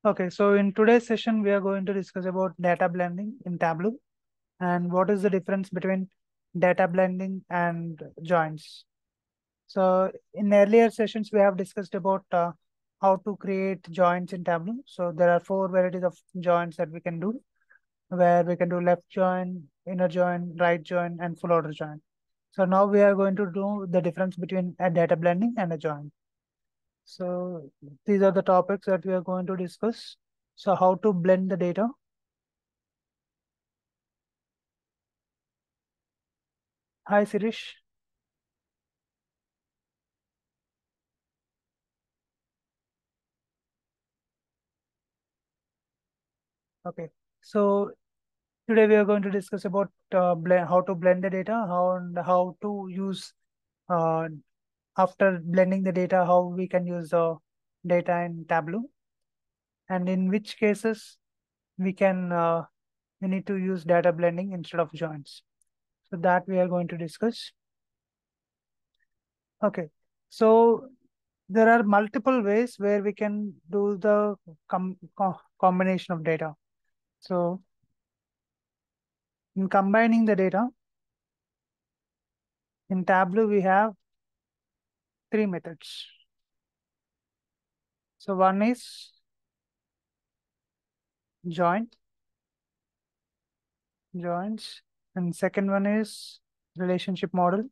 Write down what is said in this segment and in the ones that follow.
Okay, so in today's session, we are going to discuss about data blending in Tableau and what is the difference between data blending and joins. So in earlier sessions, we have discussed about how to create joins in Tableau. So there are four varieties of joins that we can do, where we can do left join, inner join, right join, and full order join. So now we are going to do the difference between a data blending and a join. So these are the topics that we are going to discuss. So how to blend the data. Hi, Sirish. Okay. So today we are going to discuss about how to blend the data, how to use uh, after blending the data, how we can use the data in Tableau, and in which cases we can we need to use data blending instead of joins. So that we are going to discuss. Okay. So there are multiple ways where we can do the combination of data. So in combining the data in Tableau, we have three methods. So one is join, joins, and second one is relationship model,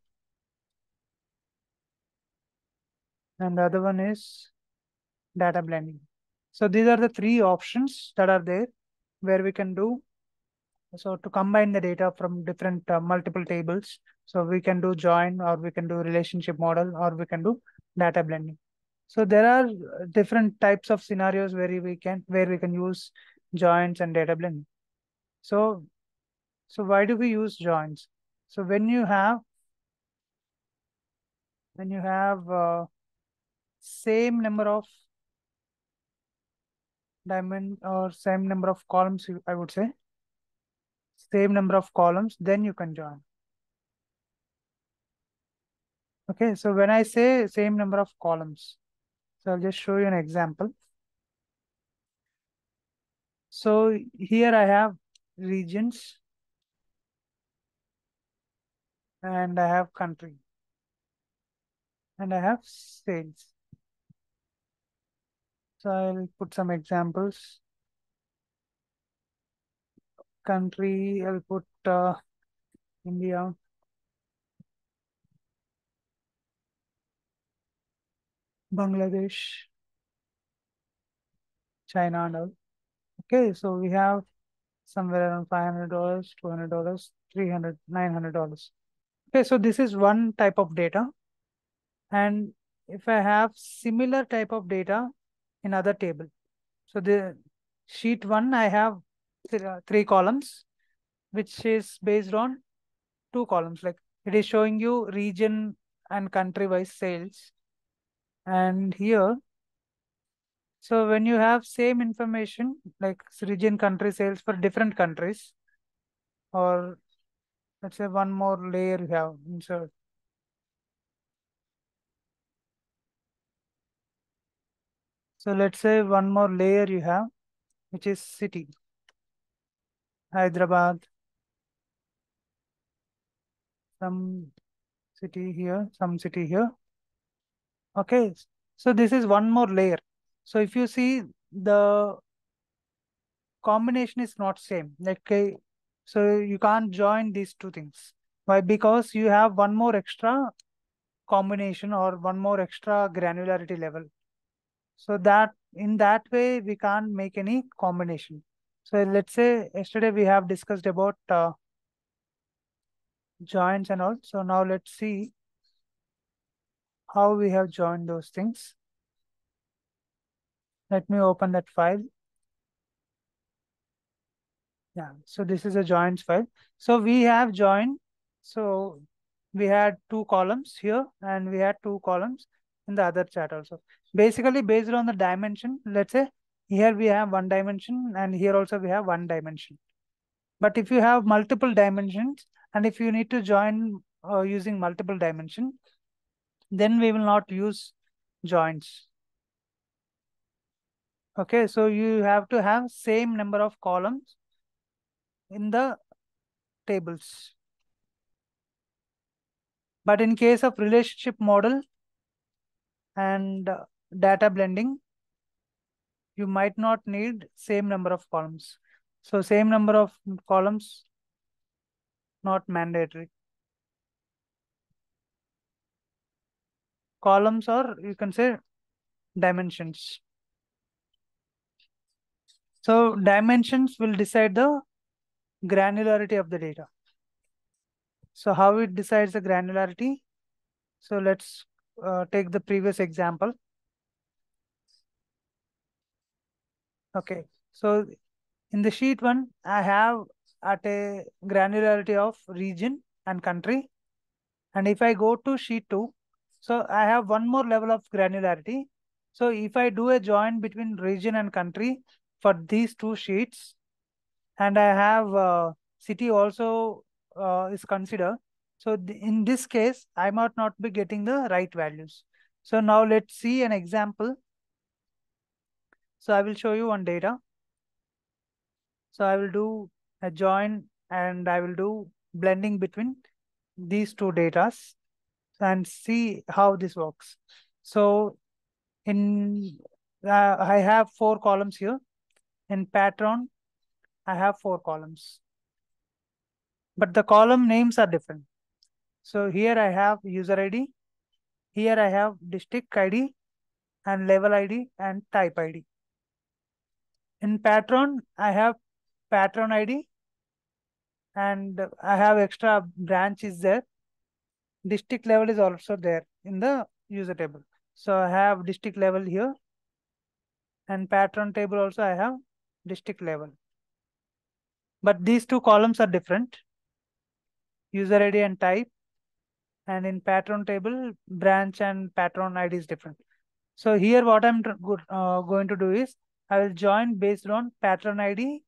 and the other one is data blending. So these are the three options that are there where we can do. So to combine the data from different multiple tables, so we can do join, or we can do relationship model, or we can do data blending. So there are different types of scenarios where we can use joins and data blending. So why do we use joins? So when you have same number of diamond or same number of columns, I would say same number of columns, then you can join. Okay, so when I say same number of columns, so I'll just show you an example. So here I have regions and I have country and I have sales. So I'll put some examples. Country, I'll put India, Bangladesh, China, and all. Okay, so we have somewhere around $500, $200, 300, $900. Okay, so this is one type of data. And if I have similar type of data in other table, so the sheet one, I have three columns, which is based on two columns. Like it is showing you region and country wise sales. And here, so when you have same information, like region, country sales for different countries, or let's say one more layer you have insert. So let's say one more layer you have, which is city, Hyderabad, some city here, some city here. Okay, so this is one more layer. So if you see, the combination is not same. Like so you can't join these two things. Why? Because you have one more extra combination or one more extra granularity level. So that in that way we can't make any combination. So let's say yesterday we have discussed about joins and all. So now let's see how we have joined those things. Let me open that file. Yeah, so this is a joins file. So we have joined. So we had two columns here and we had two columns in the other chat also. Basically based on the dimension, let's say here we have one dimension and here also we have one dimension. But if you have multiple dimensions and if you need to join using multiple dimension, then we will not use joins. Okay, so you have to have same number of columns in the tables. But in case of relationship model and data blending, you might not need same number of columns. So same number of columns, not mandatory. Columns, or you can say dimensions. So dimensions will decide the granularity of the data. So how it decides the granularity? So let's take the previous example. Okay, so in the sheet one, I have at a granularity of region and country. And if I go to sheet two, so I have one more level of granularity. So if I do a join between region and country for these two sheets, and I have city also is considered. So in this case, I might not be getting the right values. So now let's see an example. So I will show you one data. So I will do a join and I will do blending between these two datas and see how this works. So in I have 4 columns here. In pattern, I have 4 columns, but the column names are different. So here I have user ID, here I have district ID and level ID and type ID. In pattern, I have pattern ID and I have extra branch is there. District level is also there in the user table. So I have district level here, and pattern table also I have district level. But these two columns are different, user ID and type, and in pattern table, branch and pattern ID is different. So here what I'm going to do is I will join based on pattern ID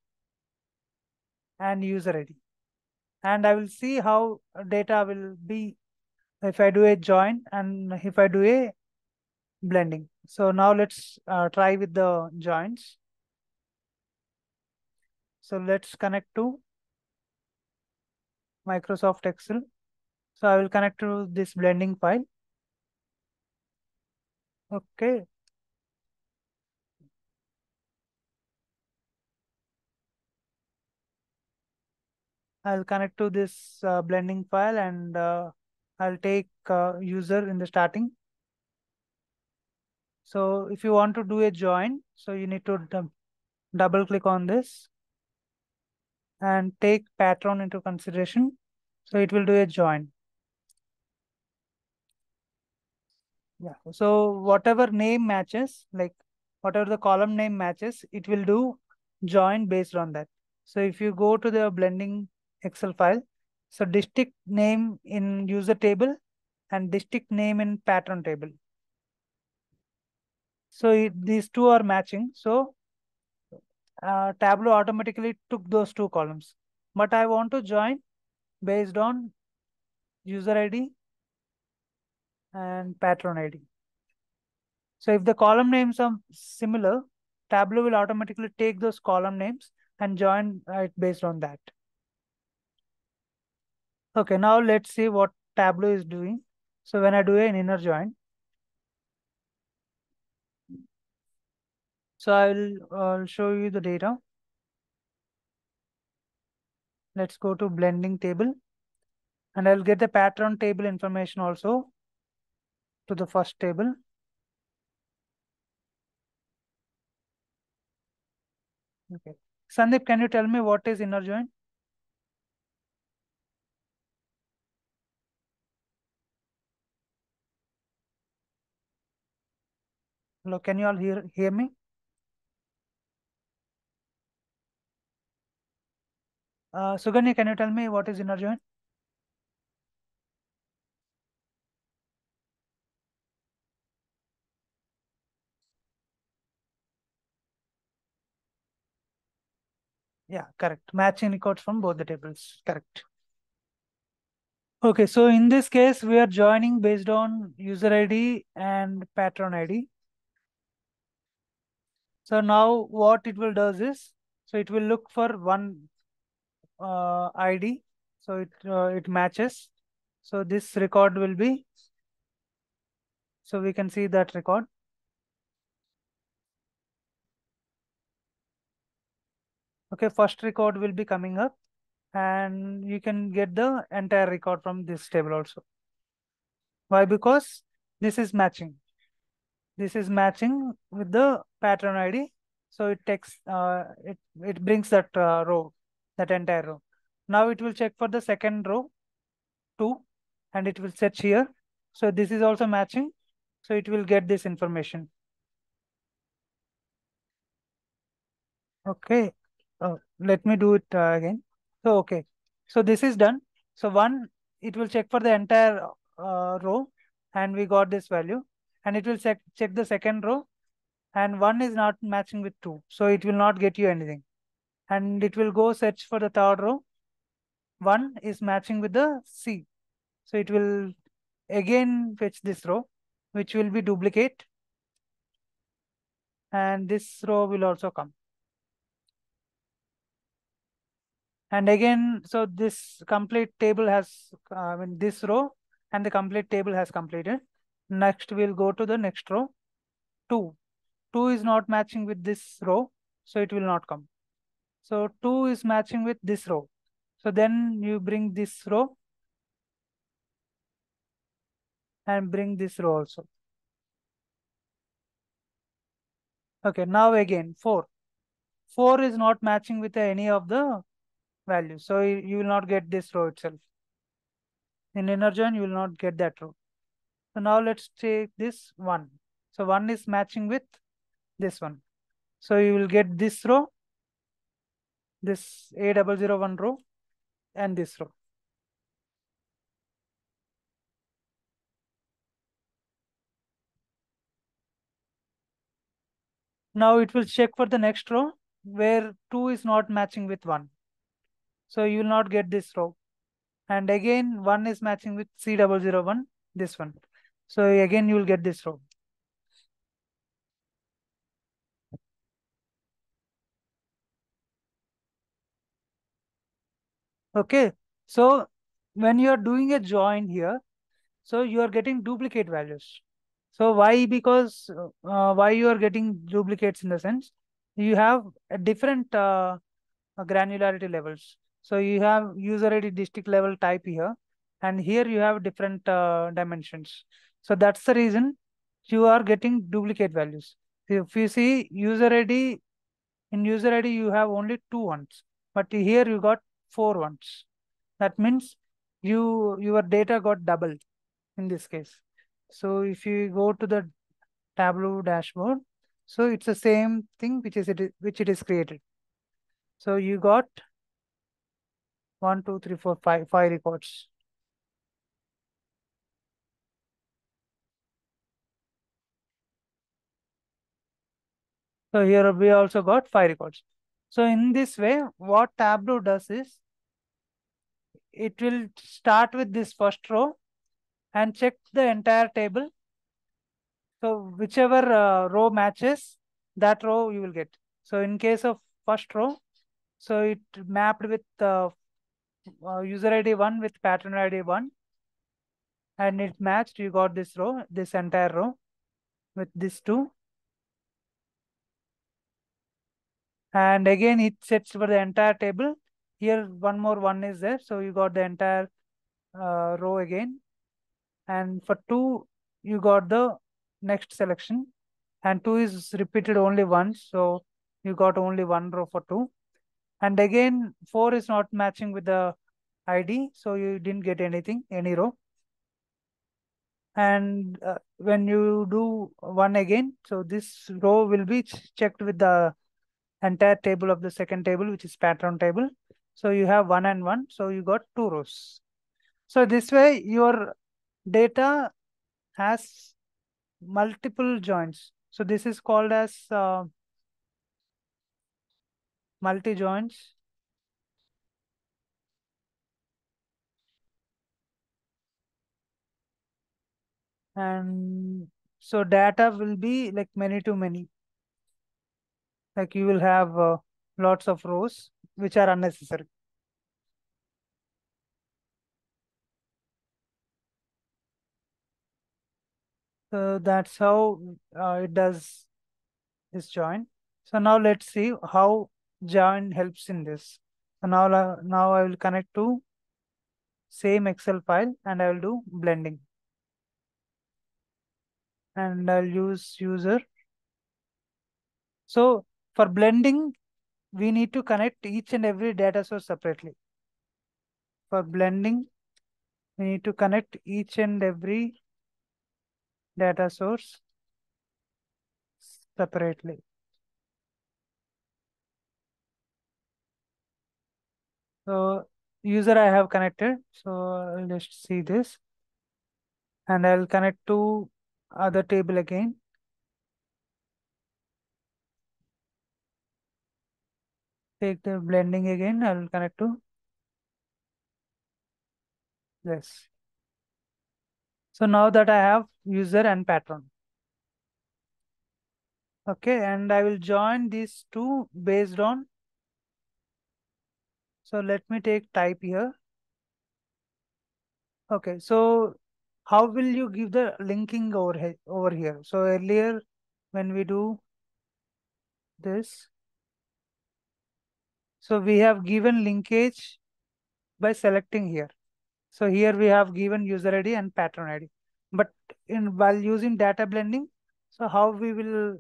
and user ID. And I will see how data will be if I do a join and if I do a blending. So now let's try with the joins. So let's connect to Microsoft Excel. So I will connect to this blending file. Okay. I'll connect to this blending file and I'll take user in the starting. So if you want to do a join, so you need to double click on this and take pattern into consideration. So it will do a join. Yeah. So whatever name matches, like whatever the column name matches, it will do join based on that. So if you go to the blending Excel file, so district name in user table and district name in pattern table. So these two are matching. So Tableau automatically took those 2 columns. But I want to join based on user ID and pattern ID. So if the column names are similar, Tableau will automatically take those column names and join it based on that. Okay, now let's see what Tableau is doing. So when I do an inner join, so I'll show you the data. Let's go to blending table and I'll get the pattern table information also to the first table. Okay. Sandeep, can you tell me what is inner join? Hello, can you all hear me? Suganya, can you tell me what is inner join? Yeah, correct. Matching records from both the tables. Correct. Okay, so in this case, we are joining based on user ID and pattern ID. So now what it will does is, so it will look for one ID. So it matches. So this record will be, so we can see that record. Okay, first record will be coming up, and you can get the entire record from this table also. Why? Because this is matching. This is matching with the pattern ID. So it brings that row, that entire row. Now it will check for the second row, 2, and it will search here. So this is also matching. So it will get this information. Okay. Let me do it again. So, okay. So this is done. So one, it will check for the entire row, and we got this value. And it will check the second row, and one is not matching with 2. So it will not get you anything. And it will go search for the third row. 1 is matching with the C. So it will again fetch this row, which will be duplicate. And this row will also come. And again, so this complete table has, this row and the complete table has completed. Next, we'll go to the next row, 2. 2 is not matching with this row, so it will not come. So 2 is matching with this row. So then you bring this row and bring this row also. Okay, now again, 4. 4 is not matching with any of the values. So you will not get this row itself. In inner join, you will not get that row. So now let's take this 1. So 1 is matching with this one. So you will get this row, this A001 row, and this row. Now it will check for the next row where 2 is not matching with 1. So you will not get this row. And again, 1 is matching with C001, this one. So again, you will get this row. Okay. So when you are doing a join here, so you are getting duplicate values. So why? Because why you are getting duplicates in the sense you have a different granularity levels. So you have user ID district level type here, and here you have different dimensions. So that's the reason you are getting duplicate values. If you see user ID, in user ID you have only 2 ones, but here you got 4 ones. That means your data got doubled in this case. So if you go to the Tableau dashboard, so it's the same thing which it is created. So you got 1, 2, 3, 4, 5, 5 records. So here we also got 5 records. So in this way, what Tableau does is it will start with this first row and check the entire table. So whichever row matches, that row you will get. So in case of first row, so it mapped with user ID 1 with pattern ID 1, and it matched. You got this row, this entire row with this 2. And again, it sets for the entire table. Here, one more 1 is there. So you got the entire row again. And for 2, you got the next selection. And 2 is repeated only once. So you got only 1 row for 2. And again, 4 is not matching with the ID. So you didn't get anything, any row. And when you do 1 again, so this row will be checked with the entire table of the second table, which is pattern table. So you have 1 and 1. So you got 2 rows. So this way your data has multiple joins. So this is called as multi joins. And so data will be like many to many. Like you will have lots of rows which are unnecessary. So that's how it does this join. So now let's see how join helps in this. So now I will connect to same Excel file and I will do blending. And I'll use user. So for blending, we need to connect each and every data source separately. For blending, we need to connect each and every data source separately. So user I have connected. So I'll just see this and I'll connect to other table again. Take the blending again. I'll connect to this. So now that I have user and patron. Okay, and I will join these two based on. So let me take type here. Okay, so how will you give the linking over here? So earlier when we do this, so we have given linkage by selecting here. So here we have given user ID and patron ID. But in while using data blending, so how we will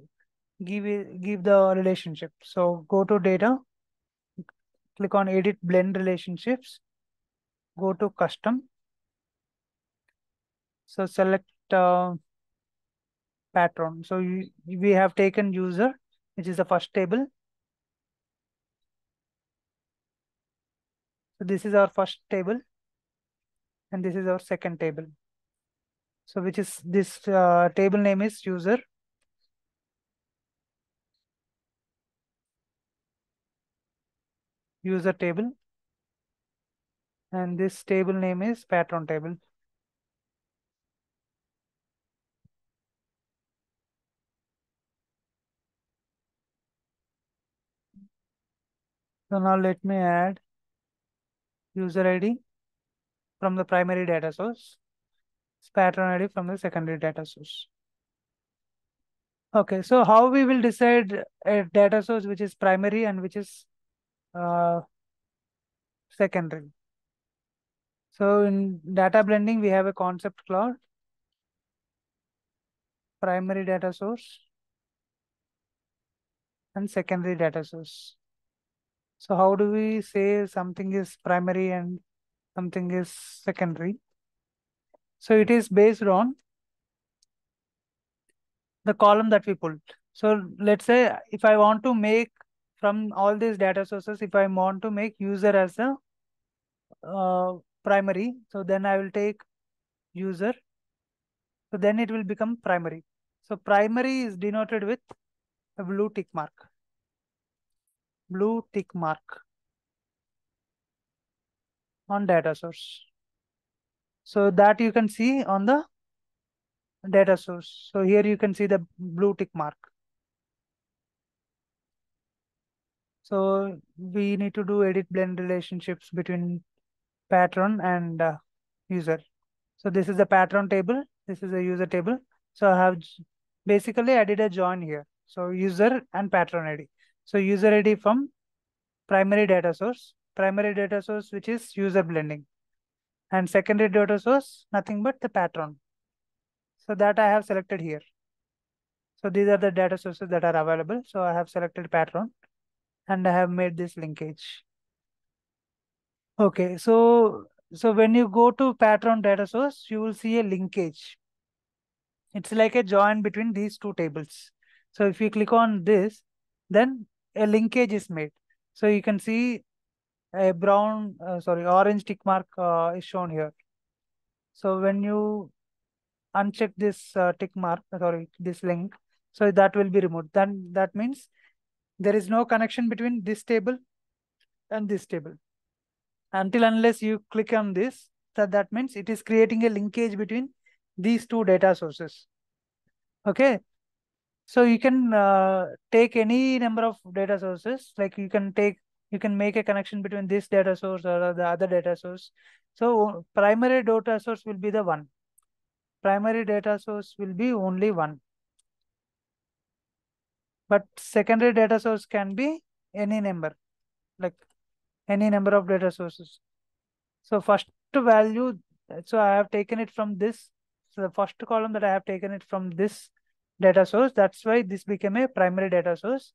give the relationship? So go to data, click on edit blend relationships, go to custom. So select patron. So we have taken user, which is the first table. So this is our first table and this is our second table. So which is this table name is user table, and this table name is patron table. So now let me add user ID from the primary data source, patron ID from the secondary data source. Okay, so how we will decide a data source which is primary and which is uh, secondary? So in data blending, we have a concept called primary data source and secondary data source. So how do we say something is primary and something is secondary? So it is based on the column that we pulled. So let's say if I want to make from all these data sources, if I want to make user as a primary, so then I will take user. So then it will become primary. So primary is denoted with a blue tick mark. Blue tick mark on data source. So that you can see on the data source. So here you can see the blue tick mark. So we need to do edit blend relationships between patron and user. So this is the patron table. This is a user table. So I have basically I did a join here. So user and patron ID. So user ID from primary data source, which is user blending, and secondary data source, nothing but the patron. So that I have selected here. So these are the data sources that are available. So I have selected patron and I have made this linkage. Okay, so when you go to patron data source, you will see a linkage. It's like a join between these two tables. So if you click on this, then a linkage is made. So you can see a orange tick mark is shown here. So when you uncheck this tick mark, this link, so that will be removed. Then that means there is no connection between this table and this table. Until unless you click on this, that means it is creating a linkage between these two data sources. Okay. So you can take any number of data sources, like you can make a connection between this data source or the other data source. So primary data source will be the one. Primary data source will be only one. But secondary data source can be any number, like any number of data sources. So first value, so I have taken it from this. So the first column that I have taken it from this data source, that's why this became a primary data source.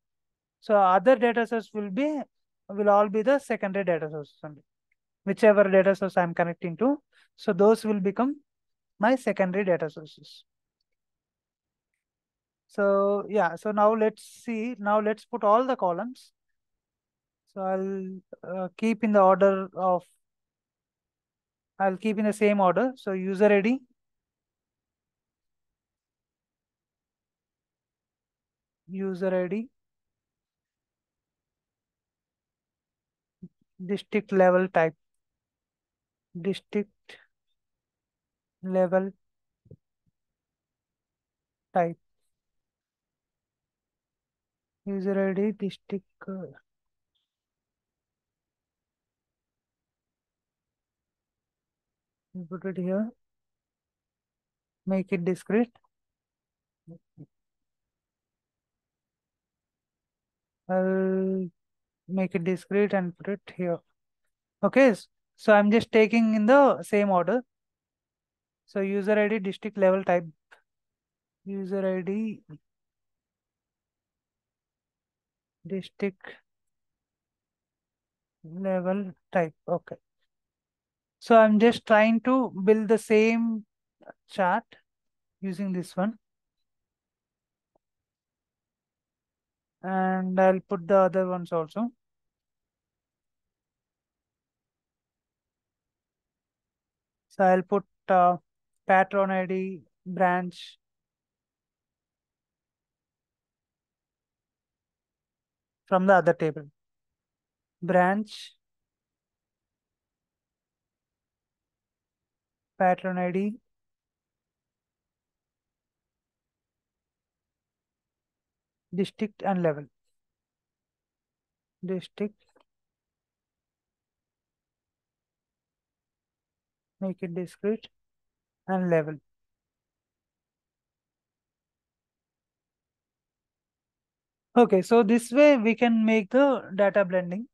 So other data source will all be the secondary data sources only. Whichever data source I'm connecting to, so those will become my secondary data sources. So yeah, so now let's see. Now let's put all the columns. So keep in the order of, I'll keep in the same order. So user ID, user ID, district level type, district level type, user ID, district, put it here, make it discrete. I'll make it discrete and put it here. Okay, so I'm just taking in the same order. So user ID, district level type, user ID, district level type. Okay. So I'm just trying to build the same chart using this one. And I'll put the other ones also. So I'll put patron ID, branch, from the other table. Branch, patron ID, district and level. District, make it discrete, and level. Okay, so this way we can make the data blending.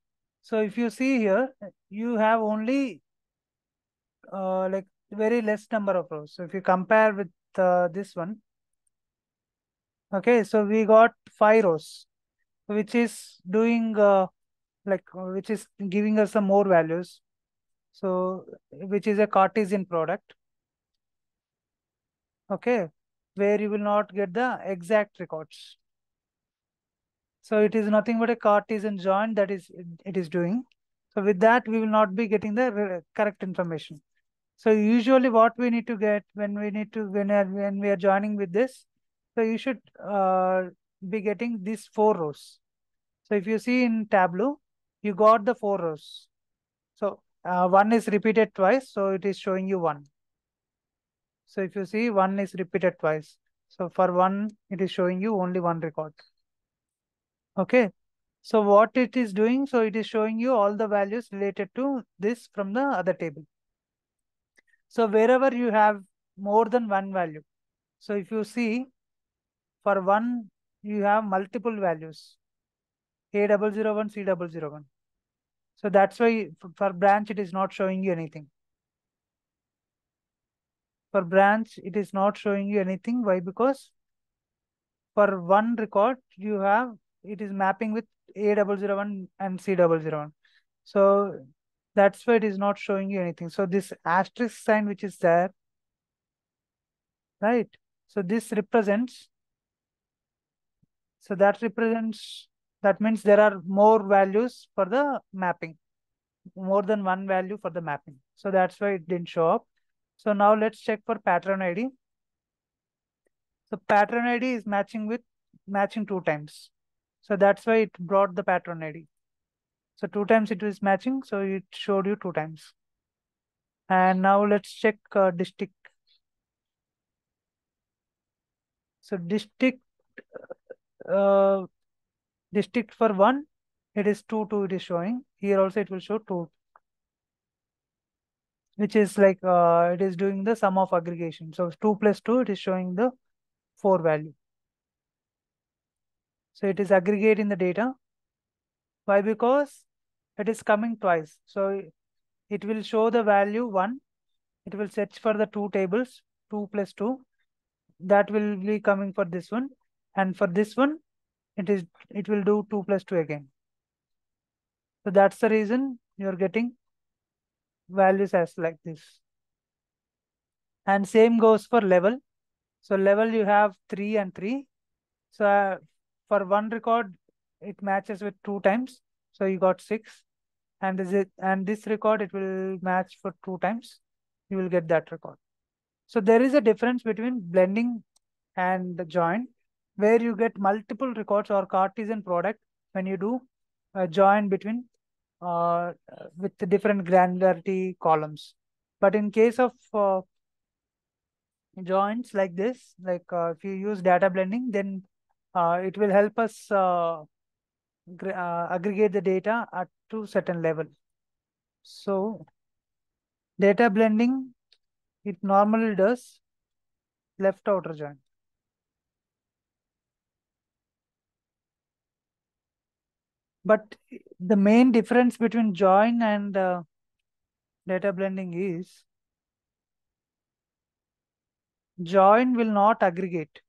So if you see here, you have only like very less number of rows. So if you compare with this one, okay, so we got 5 rows, which is doing which is giving us some more values. So which is a Cartesian product, okay, where you will not get the exact records. So it is nothing but a Cartesian join that it is doing. So with that, we will not be getting the correct information. So usually what we need to get when we are joining with this, so you should be getting these 4 rows. So if you see in Tableau, you got the 4 rows. So one is repeated twice, so it is showing you one. So if you see, one is repeated twice. So for one, it is showing you only one record. Okay. So what it is doing, so it is showing you all the values related to this from the other table. So wherever you have more than one value, so if you see for one, you have multiple values, A001, C001. So that's why for branch, it is not showing you anything. For branch, it is not showing you anything. Why? Because for one record, it is mapping with A001 and C001. So that's why it is not showing you anything. So this asterisk sign which is there, right? So this represents, so that means there are more values for the mapping, more than one value for the mapping. So that's why it didn't show up. So now let's check for pattern ID. So pattern ID is matching 2 times. So that's why it brought the pattern ID. So 2 times it was matching, so it showed you 2 times. And now let's check district. So district uh, district for 1, it is 2, 2 it is showing. Here also it will show 2, which is like it is doing the sum of aggregation. So 2 plus 2, it is showing the 4 value. So it is aggregating the data. Why? Because it is coming twice. So it will show the value 1. It will search for the 2 tables, 2 plus 2. That will be coming for this one. And for this one, it will do 2 plus 2 again. So that's the reason you're getting values as like this. And same goes for level. So level you have 3 and 3. So for one record, it matches with 2 times. So you got 6. And this record, it will match for 2 times. You will get that record. So there is a difference between blending and the join, where you get multiple records or Cartesian product when you do a join between with the different granularity columns. But in case of joins like this, like if you use data blending, then it will help us aggregate the data at to certain level. So data blending, it normally does left outer join. But the main difference between join and data blending is join will not aggregate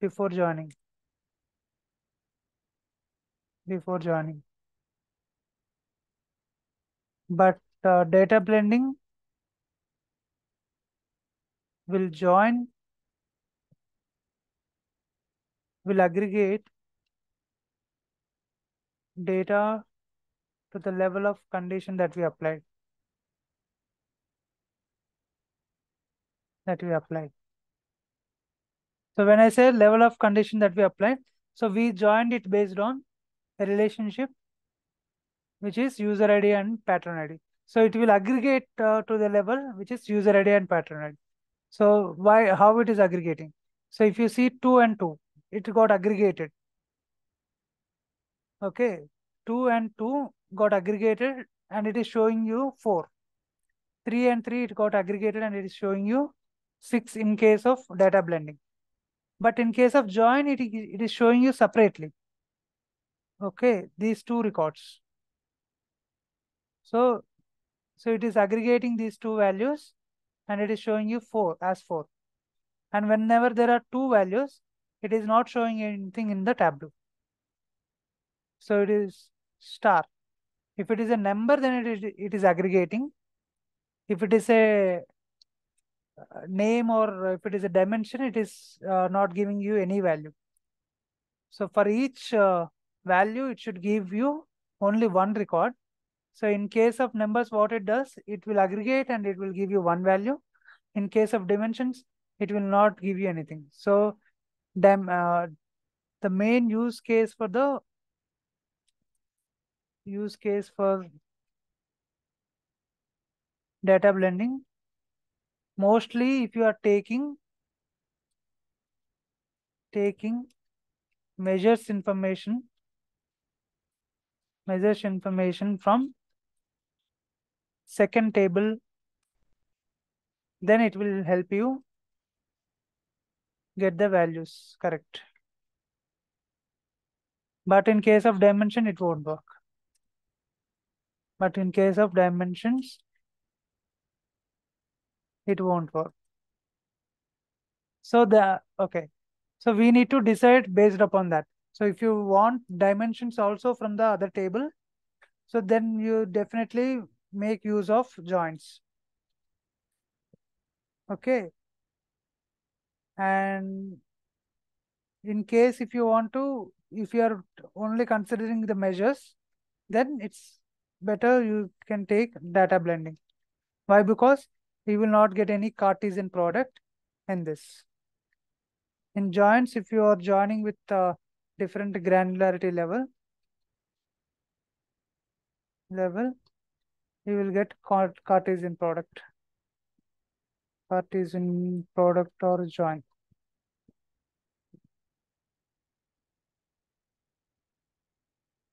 before joining. But data blending will will aggregate data to the level of condition that we applied. So when I say level of condition that we applied, so we joined it based on a relationship which is user ID and pattern ID. So it will aggregate to the level which is user ID and pattern ID. So how it is aggregating? So if you see 2 and 2, it got aggregated. Okay, 2 and 2 got aggregated and it is showing you 4. 3 and 3, it got aggregated and it is showing you 6 in case of data blending. But in case of join, it is showing you separately. Okay, these 2 records. So it is aggregating these 2 values and it is showing you 4 as 4. And whenever there are 2 values, it is not showing anything in the Tableau. So it is star. If it is a number, then it is aggregating. If it is a name or if it is a dimension, it is not giving you any value. So for each value, it should give you only one record. So in case of numbers, what it does, it will aggregate and it will give you one value. In case of dimensions, it will not give you anything. So the main use case for data blending, mostly if you are taking measures information from second table, then it will help you get the values correct. But in case of dimension, it won't work. But in case of dimensions, it won't work. So so we need to decide based upon that. So if you want dimensions also from the other table, so then you definitely make use of joins. Okay. And in case if you are only considering the measures, then it's better you can take data blending. Why? Because you will not get any Cartesian product in this. In joins, if you are joining with different granularity level, you will get Cartesian product or join.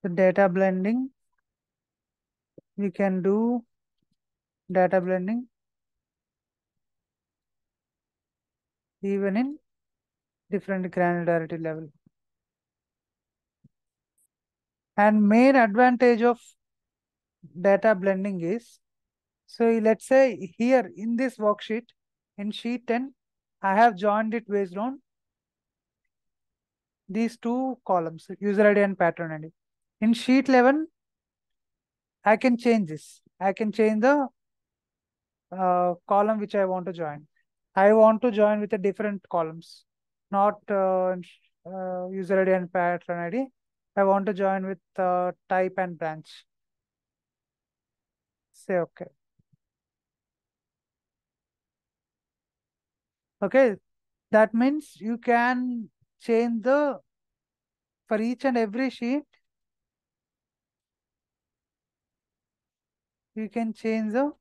The data blending, we can do data blending even in different granularity level. And main advantage of data blending is, so let's say here in this worksheet, in sheet 10, I have joined it based on these two columns, user ID and pattern ID. In sheet 11, I can change this. I can change the column which I want to join. I want to join with a different columns, not user ID and pattern ID. I want to join with type and branch. Say okay. Okay, that means you can change the, for each and every sheet, you can change the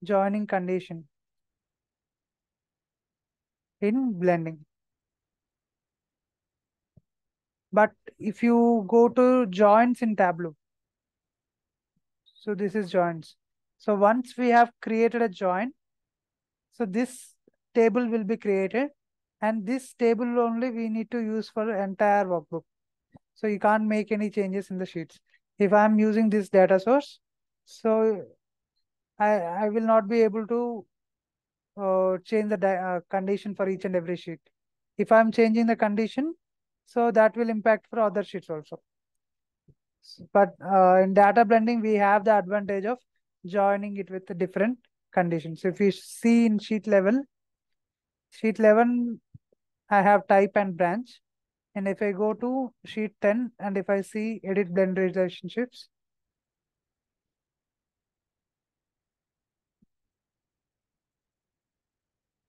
joining condition in blending. But if you go to joins in Tableau, so this is joins. So once we have created a join, so this table will be created, and this table only we need to use for the entire workbook. So you can't make any changes in the sheets. If I'm using this data source, so I will not be able to change the condition for each and every sheet. If I'm changing the condition, so that will impact for other sheets also. But in data blending, we have the advantage of joining it with the different conditions. If you see in sheet 11, I have type and branch. And if I go to sheet 10 and if I see edit blend relationships,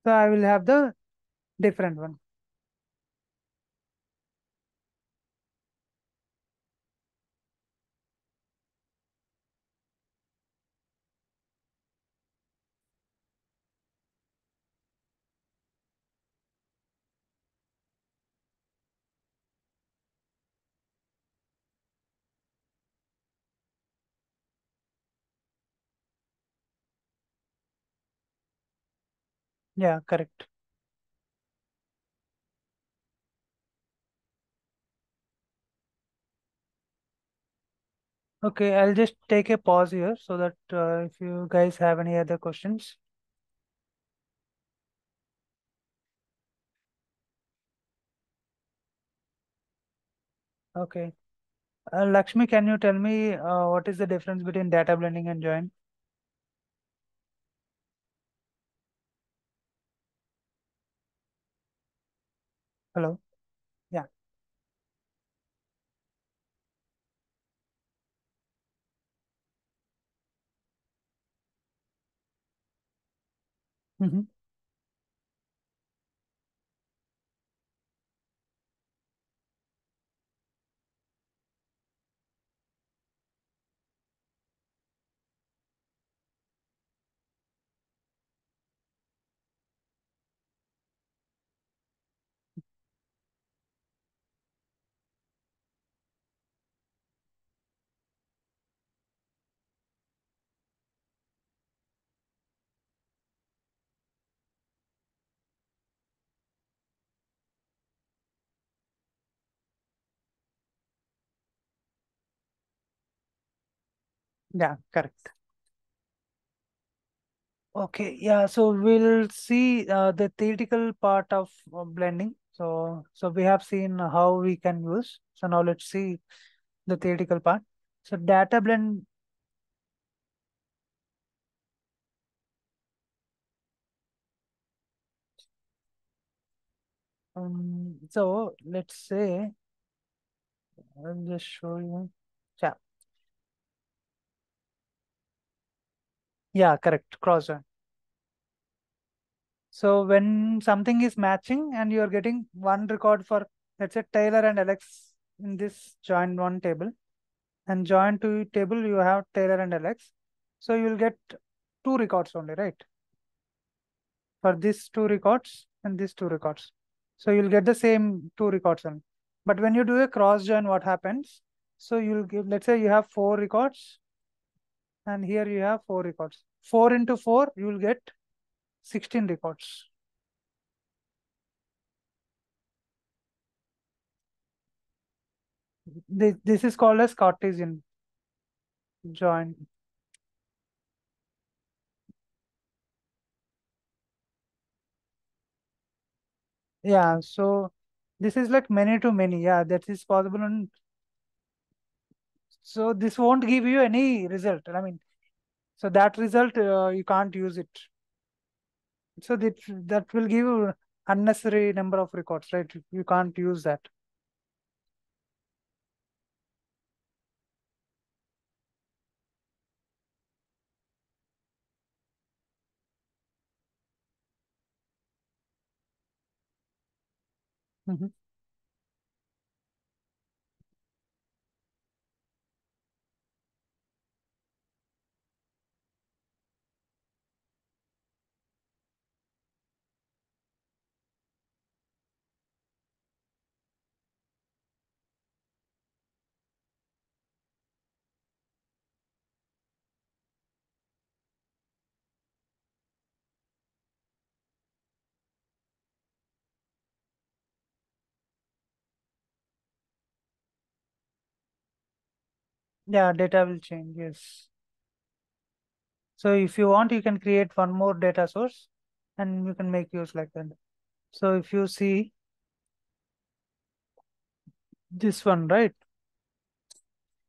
so I will have the different one. Yeah, correct. Okay, I'll just take a pause here so that if you guys have any other questions. Okay. Lakshmi, can you tell me what is the difference between data blending and join? Hello? Yeah. Hmm. Yeah, correct. Okay, yeah, so we'll see the theoretical part of blending. So we have seen how we can use. So now let's see the theoretical part. So data blend, so let's say, I'll just show you. Yeah, yeah, correct, cross join. So when something is matching and you're getting one record for, let's say, Taylor and Alex in this join one table, and join to table you have Taylor and Alex. So you'll get two records only, right? For these two records and these two records. So you'll get the same two records only. But when you do a cross join, what happens? So you'll give, let's say you have 4 records, and here you have 4 records. 4 into 4, you will get 16 records. This is called as Cartesian join. Yeah, so this is like many to many. Yeah, that is possible. And so this won't give you any result. I mean, so that result, you can't use it. So that will give you unnecessary number of records, right? You can't use that. Mhm. Yeah, data will change. Yes. So if you want, you can create one more data source and you can make use like that. So if you see this one, right?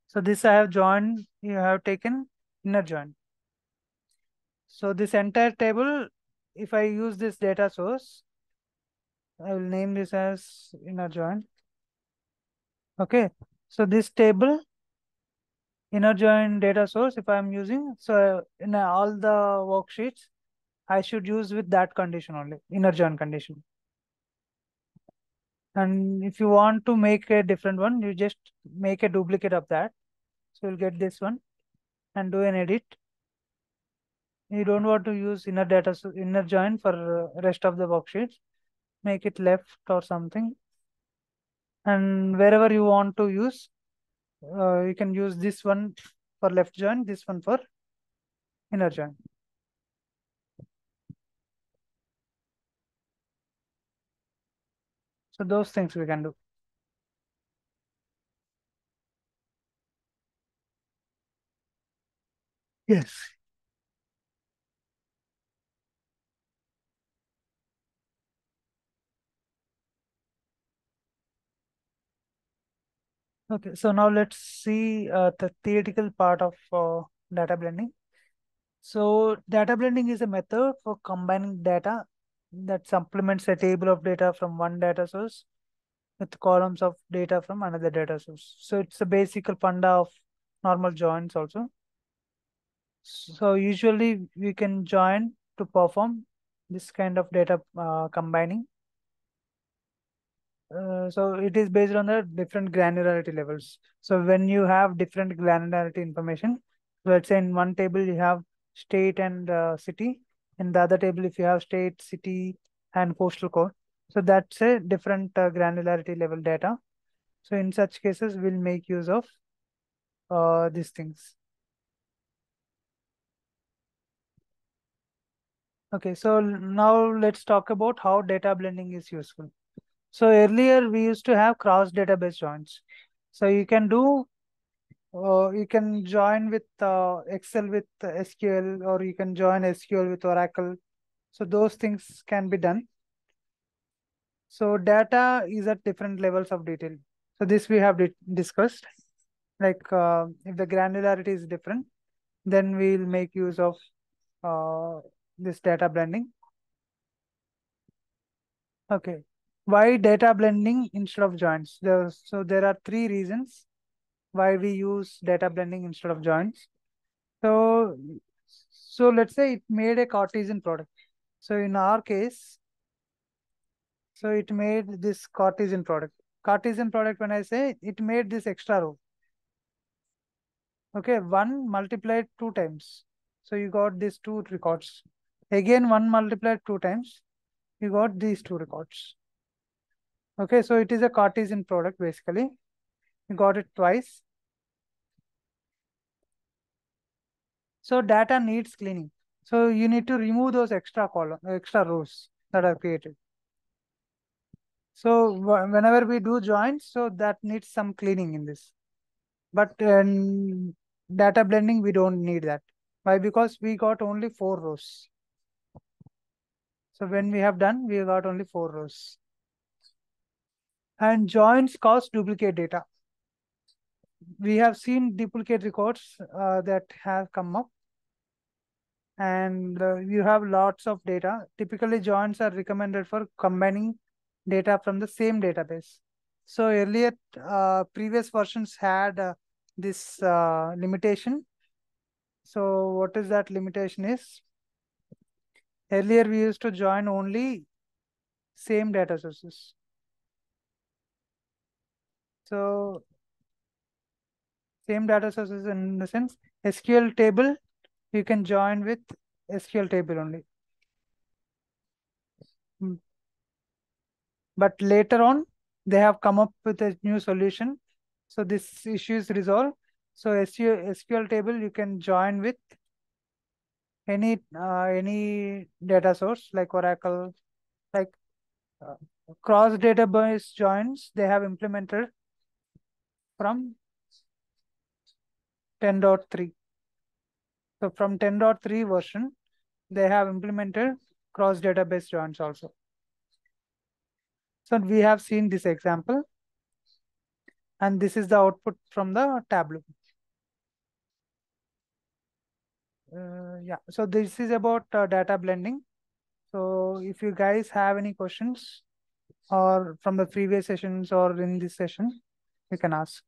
So this I have joined, you have taken inner join. So this entire table, if I use this data source, I will name this as inner join. Okay. So this table, inner join data source, if I'm using, so in all the worksheets, I should use with that condition only, inner join condition. And if you want to make a different one, you just make a duplicate of that. So you'll get this one and do an edit. You don't want to use inner data, so inner join for rest of the worksheets. Make it left or something. And wherever you want to use, you can use this one for left join, this one for inner join. So those things we can do. Yes. Okay, so now let's see the theoretical part of data blending. So data blending is a method for combining data that supplements a table of data from one data source with columns of data from another data source. So it's a basic funda of normal joins also. So usually we can join to perform this kind of data combining. So it is based on the different granularity levels. So when you have different granularity information, let's say in one table you have state and city, in the other table if you have state, city, and postal code. So that's a different granularity level data. So in such cases, we'll make use of these things. Okay, so now let's talk about how data blending is useful. So earlier we used to have cross database joins. So you can join with Excel with SQL, or you can join SQL with Oracle. So those things can be done. So data is at different levels of detail. So this we have discussed. Like if the granularity is different, then we'll make use of uh, this data blending. Okay. Why data blending instead of joins? So there are 3 reasons why we use data blending instead of joins. So, so let's say it made a Cartesian product. So in our case, so it made this Cartesian product. Cartesian product, when I say it made this extra row. Okay, one multiplied 2 times. So you got these 2 records. Again, one multiplied 2 times. You got these 2 records. Okay, so it is a Cartesian product basically. You got it twice. So data needs cleaning. So you need to remove those extra rows that are created. So whenever we do joins, so that needs some cleaning in this. But in data blending, we don't need that. Why? Because we got only 4 rows. So when we have done, we got only 4 rows. And joins cause duplicate data. We have seen duplicate records that have come up, and you have lots of data. Typically, joins are recommended for combining data from the same database. So earlier, previous versions had this limitation. So what is that limitation is? Earlier, we used to join only same data sources. So same data sources in the sense SQL table, you can join with SQL table only. Mm. But later on, they have come up with a new solution. So this issue is resolved. So SQL table, you can join with any data source like Oracle, like uh, cross database joins. They have implemented from 10.3. So from 10.3 version, they have implemented cross database joins also. So we have seen this example, and this is the output from the Tableau. Yeah, so this is about data blending. So if you guys have any questions or from the previous sessions or in this session, you can ask.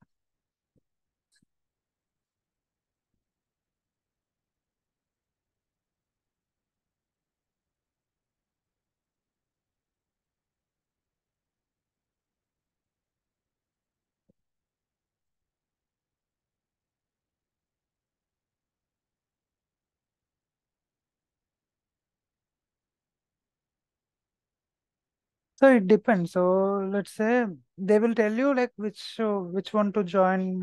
So it depends. So let's say they will tell you like which one to join,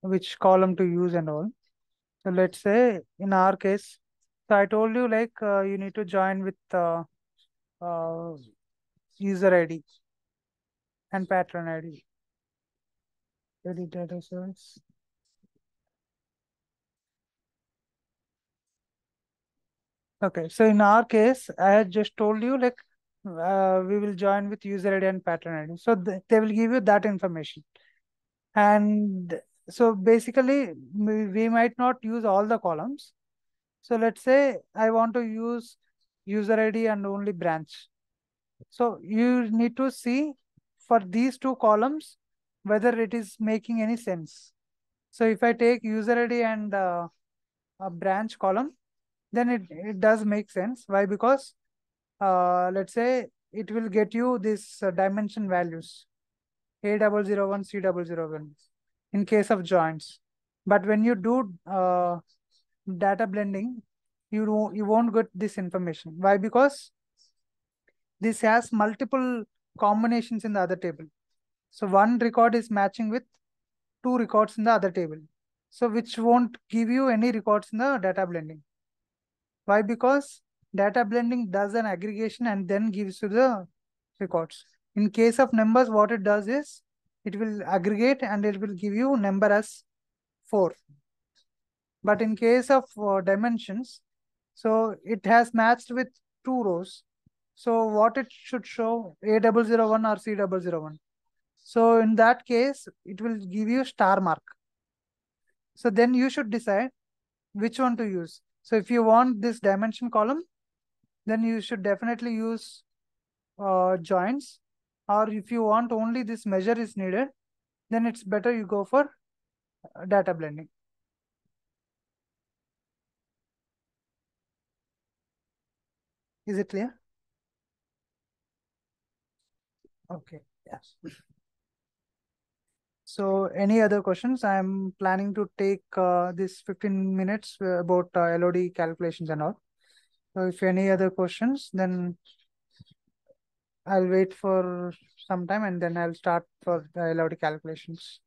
which column to use and all. So let's say in our case, so I told you like you need to join with uh, user ID and patron ID. Edit data source. Okay, so in our case, I had just told you like we will join with user ID and patron ID. So they will give you that information. And so basically, we might not use all the columns. So let's say I want to use user ID and only branch. So you need to see for these two columns whether it is making any sense. So if I take user ID and a branch column, then it does make sense. Why? Because let's say it will get you this dimension values A001, C001 in case of joints. But when you do data blending, you won't get this information. Why? Because this has multiple combinations in the other table. So one record is matching with two records in the other table. So which won't give you any records in the data blending. Why? Because data blending does an aggregation and then gives you the records. In case of numbers, what it does is it will aggregate and it will give you number as 4. But in case of dimensions, so it has matched with 2 rows. So what it should show A001 or C001. So in that case, it will give you star mark. So then you should decide which one to use. So if you want this dimension column, then you should definitely use joints. Or if you want only this measure is needed, then it's better you go for data blending. Is it clear? Okay. Yes. So any other questions? I'm planning to take this 15 minutes about LOD calculations and all. So if any other questions, then I'll wait for some time and then I'll start for the LOD calculations.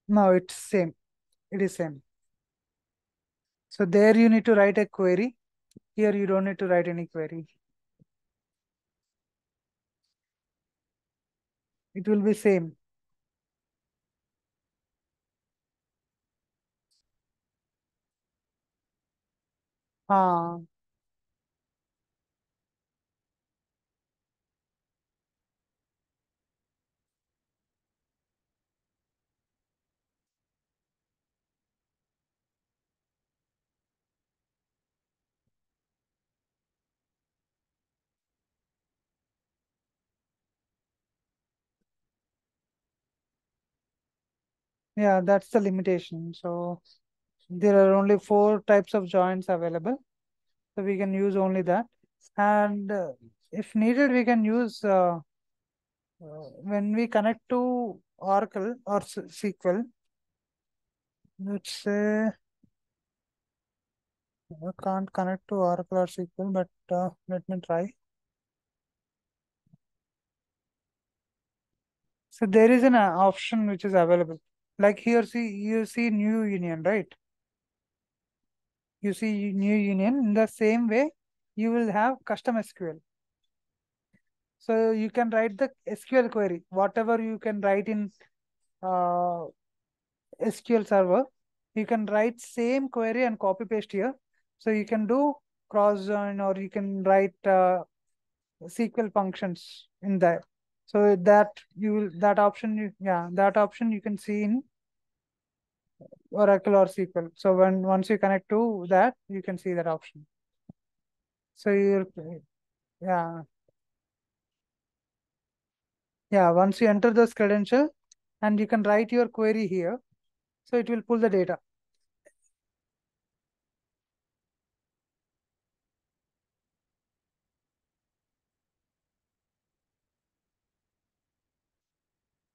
No, it's same. It is same. So there you need to write a query. Here you don't need to write any query. It will be same. Ah, yeah, that's the limitation. So there are only four types of joins available. So we can use only that. And if needed, we can use when we connect to Oracle or SQL. Let's say I can't connect to Oracle or SQL, but let me try. So there is an option which is available. Like here, see you see new union, right? You see new union in the same way. You will have custom SQL. So you can write the SQL query, whatever you can write in uh, SQL server. You can write same query and copy paste here. So you can do cross join or you can write SQL functions in there. So that you will that option yeah, that option you can see in Oracle or SQL. So when once you connect to that, you can see that option. So you yeah, yeah, once you enter this credential and you can write your query here, so it will pull the data.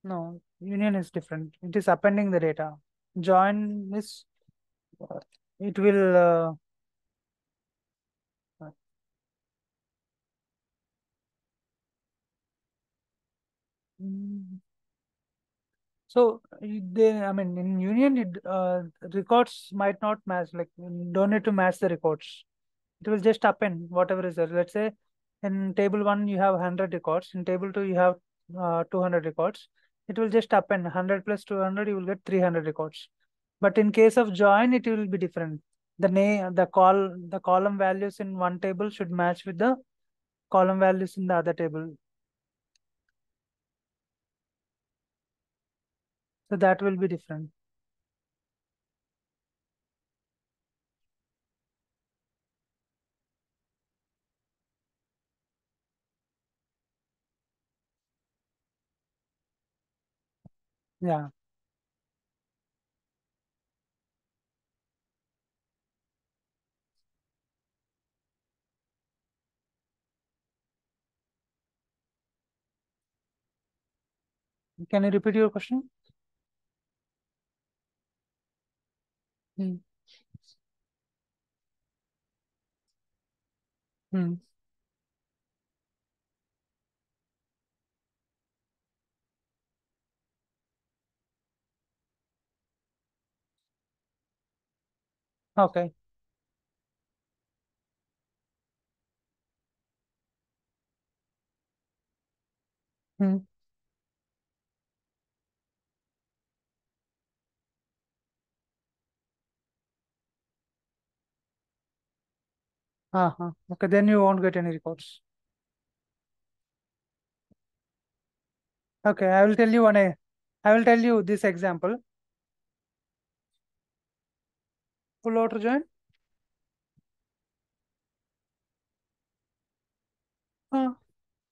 No, union is different. It is appending the data. Join is it will mm, so they, I mean, in union, records might not match. Like you don't need to match the records. It will just append whatever is there. Let's say in table one you have 100 records. In table two you have 200 records. It will just append 100 plus 200. You will get 300 records. But in case of join, it will be different. The column values in one table should match with the column values in the other table. So that will be different. Yeah. Can you repeat your question? Hmm. Hmm. Okay. Hmm. Uh-huh. Okay, then you won't get any records. Okay, I will tell you this example. Full auto join.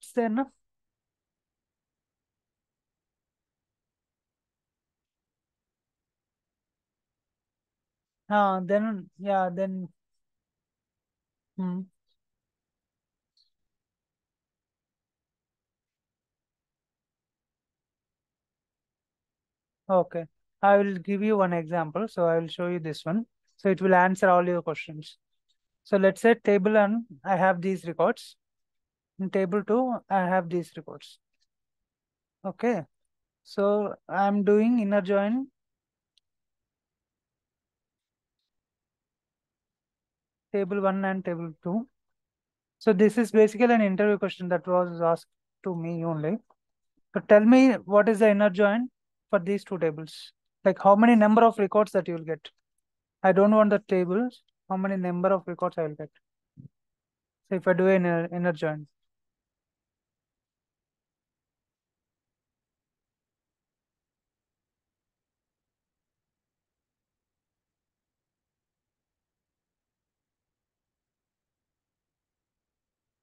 It's there enough. Then yeah, then hmm. Okay. I will give you one example. So I will show you this one. So it will answer all your questions. So let's say table 1, I have these records. In table 2, I have these records. Okay. So I'm doing inner join table 1 and table 2. So this is basically an interview question that was asked to me only. So tell me what is the inner join for these two tables? Like how many number of records that you will get? I don't want the tables. How many number of records I will get? So if I do an inner join.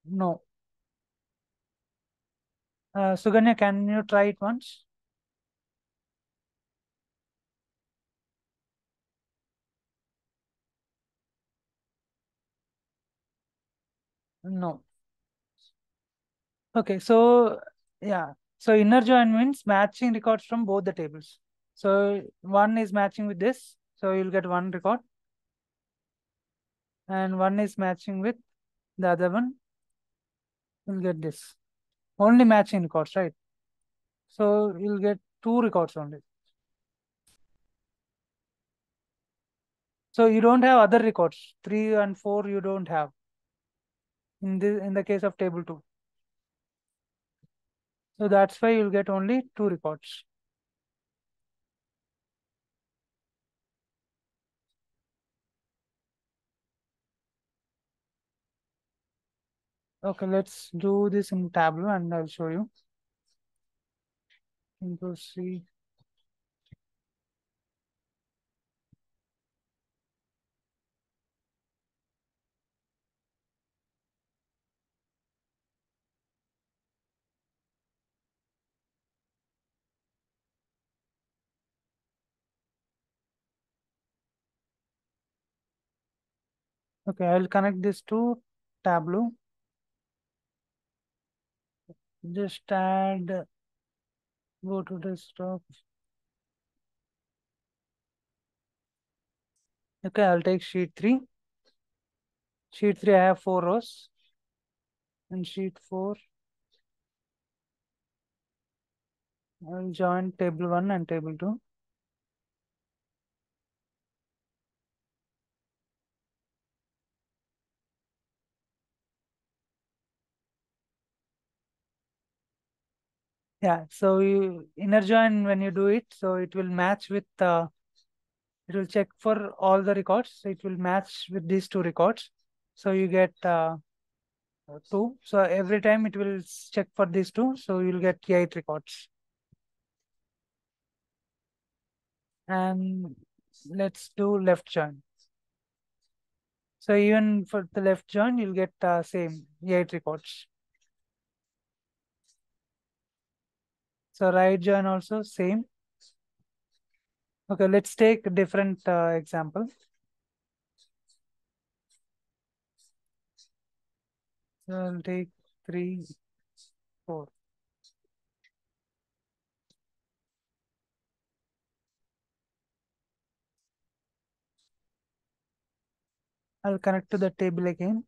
No. Suganya, can you try it once? No. Okay, so yeah. So inner join means matching records from both the tables. So one is matching with this, so you'll get one record, and one is matching with the other one, you'll get this. Only matching records, right? So you'll get two records only. So you don't have other records. 3 and 4 you don't have in the case of table 2. So that's why you'll get only two records. Okay, let's do this in Tableau and I'll show you. Control C. Okay, I'll connect this to Tableau. Just add, go to desktop. Okay, I'll take sheet 3. Sheet 3, I have 4 rows. And sheet 4, I'll join table 1 and table 2. Yeah, so you inner join when you do it, so it will match with it will check for all the records. So it will match with these two records. So you get 2. So every time it will check for these two. So you'll get 8 records. And let's do left join. So even for the left join, you'll get same 8 records. So right join also same. Okay, let's take a different example. So I'll take 3, 4. I'll connect to the table again.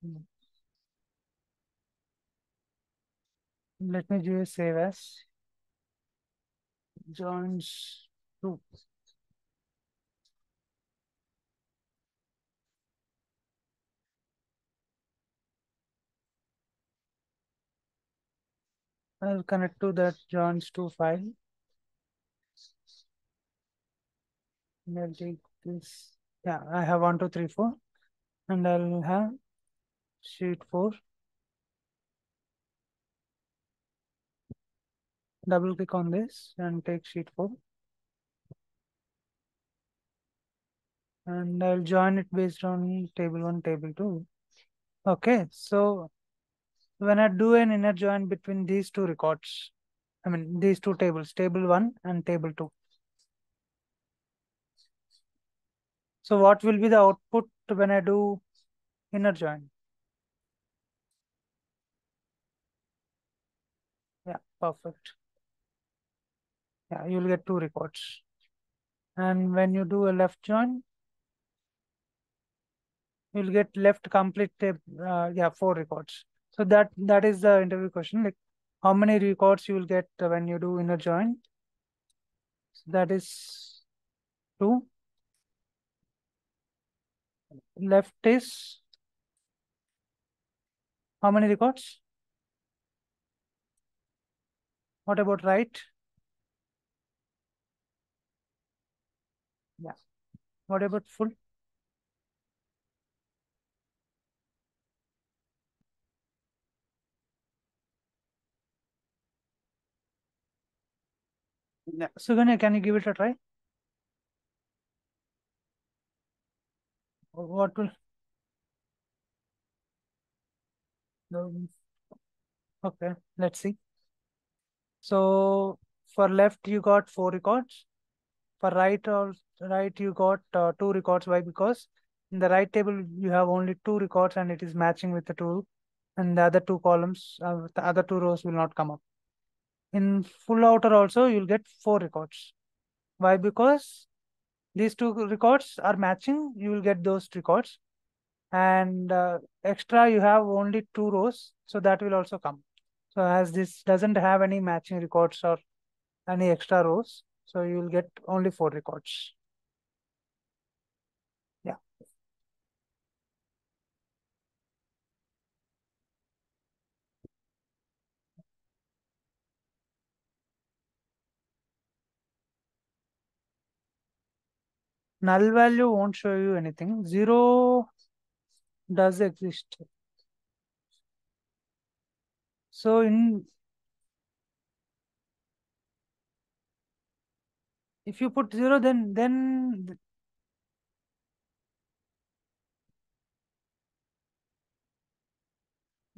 Mm. Let me do a save as joins 2. I'll connect to that joins 2 file. And I'll take this. Yeah, I have 1, 2, 3, 4, and I'll have sheet 4. Double click on this and take sheet 4, and I'll join it based on table 1, table 2. Okay, so when I do an inner join between these two records, I mean these two tables, table 1 and table 2. So what will be the output when I do inner join? Yeah, perfect. Yeah, you'll get 2 records. And when you do a left join, you'll get left complete yeah, 4 records. So that is the interview question, like how many records you will get when you do inner join. So that is 2. Left is how many records? What about right? Yeah. What about full? Yeah. So can you give it a try? What will? um, Okay, let's see. So for left you got 4 records. For right you got 2 records. Why? Because in the right table you have only 2 records and it is matching with the 2, and the other 2 columns, the other 2 rows will not come up. In full outer also you'll get 4 records. Why? Because these 2 records are matching. You will get those records, and extra you have only 2 rows, so that will also come. So as this doesn't have any matching records or any extra rows, so you will get only 4 records. Yeah. Null value won't show you anything. 0 does exist. So if you put 0, then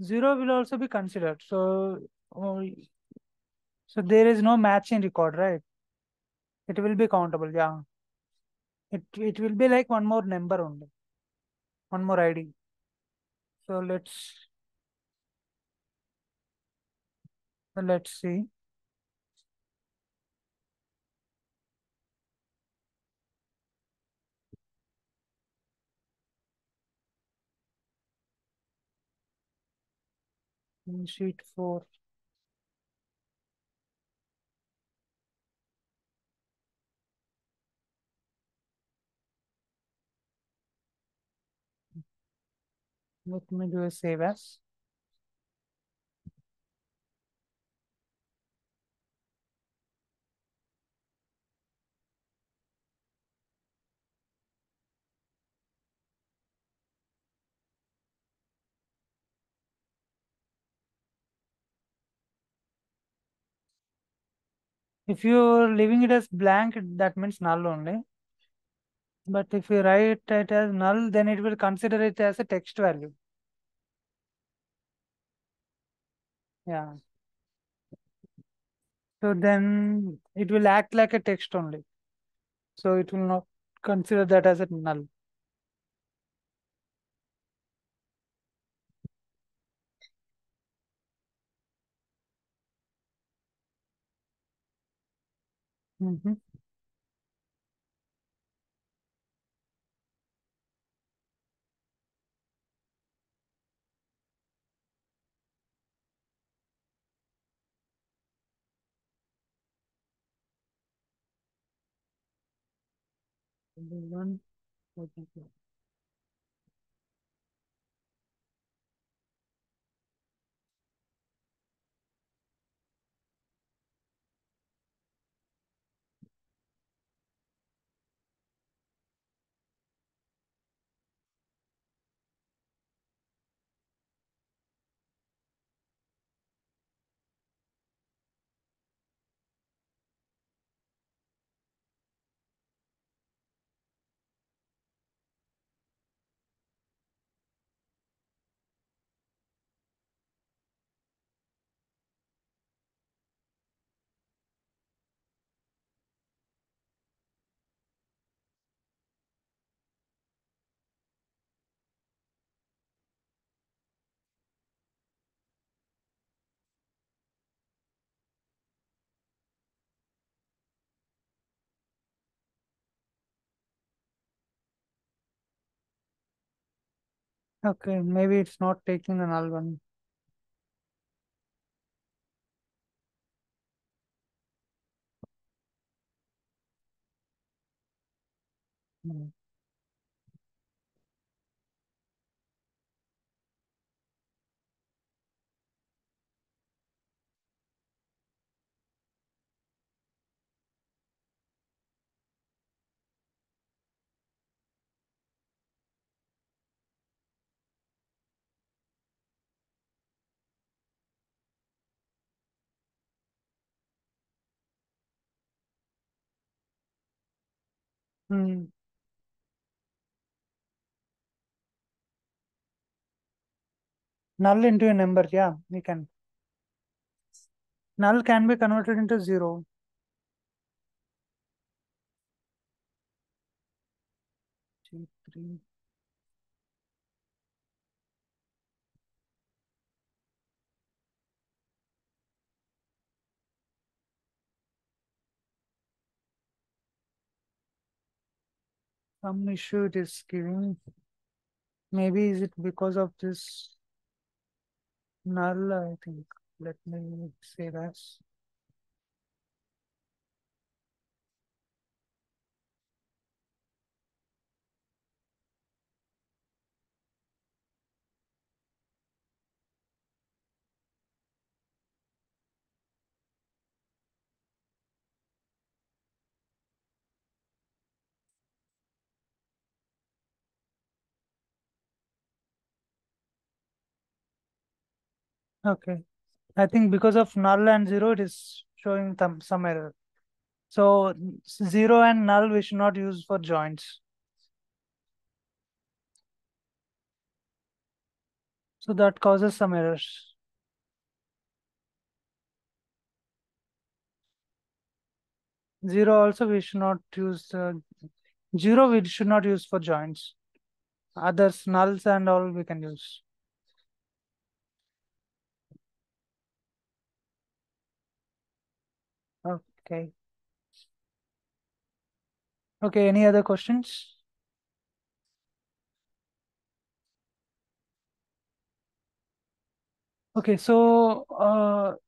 0 will also be considered. So oh, so there is no matching record, right? It will be countable. Yeah. It will be like one more number only, one more ID. So let's see. In sheet 4. Let me do a save as. If you're leaving it as blank, that means null only. But if you write it as null, then it will consider it as a text value. Yeah. So then it will act like a text only. So it will not consider that as a null. Mm-hmm. One, okay. Okay, maybe it's not taking the null one. Hmm. Hmm. Null into a number, yeah, we can. Null can be converted into zero. Two, three. Some issue it is giving. Maybe is it because of this null, I think. Let me say that. Okay. I think because of null and zero, it is showing some error. So zero and null we should not use for joints. So that causes some errors. Zero also we should not use. Zero we should not use for joints. Others, nulls and all we can use. Okay. Okay, any other questions? Okay, so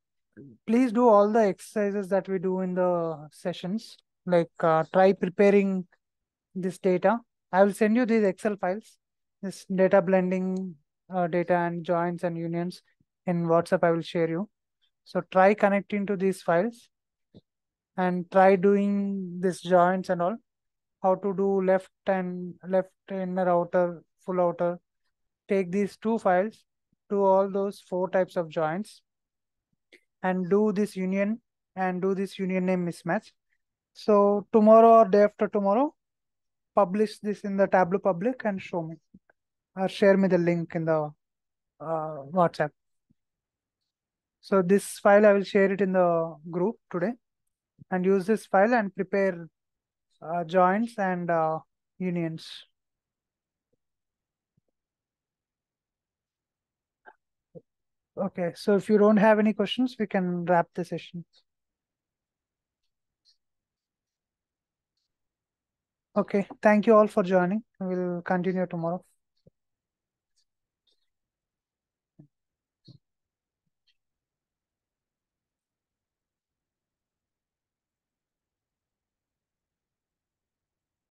please do all the exercises that we do in the sessions. Like try preparing this data. I will send you these Excel files, this data blending, data and joins and unions in WhatsApp. I will share you. So try connecting to these files and try doing this joints and all. How to do left inner outer, full outer. Take these two files, do all those four types of joints, and do this union and do this union name mismatch. So tomorrow or day after tomorrow, publish this in the Tableau public and show me or share me the link in the WhatsApp. So this file I will share it in the group today and use this file and prepare joins and unions. Okay, so if you don't have any questions, we can wrap the session. Okay, thank you all for joining. We'll continue tomorrow.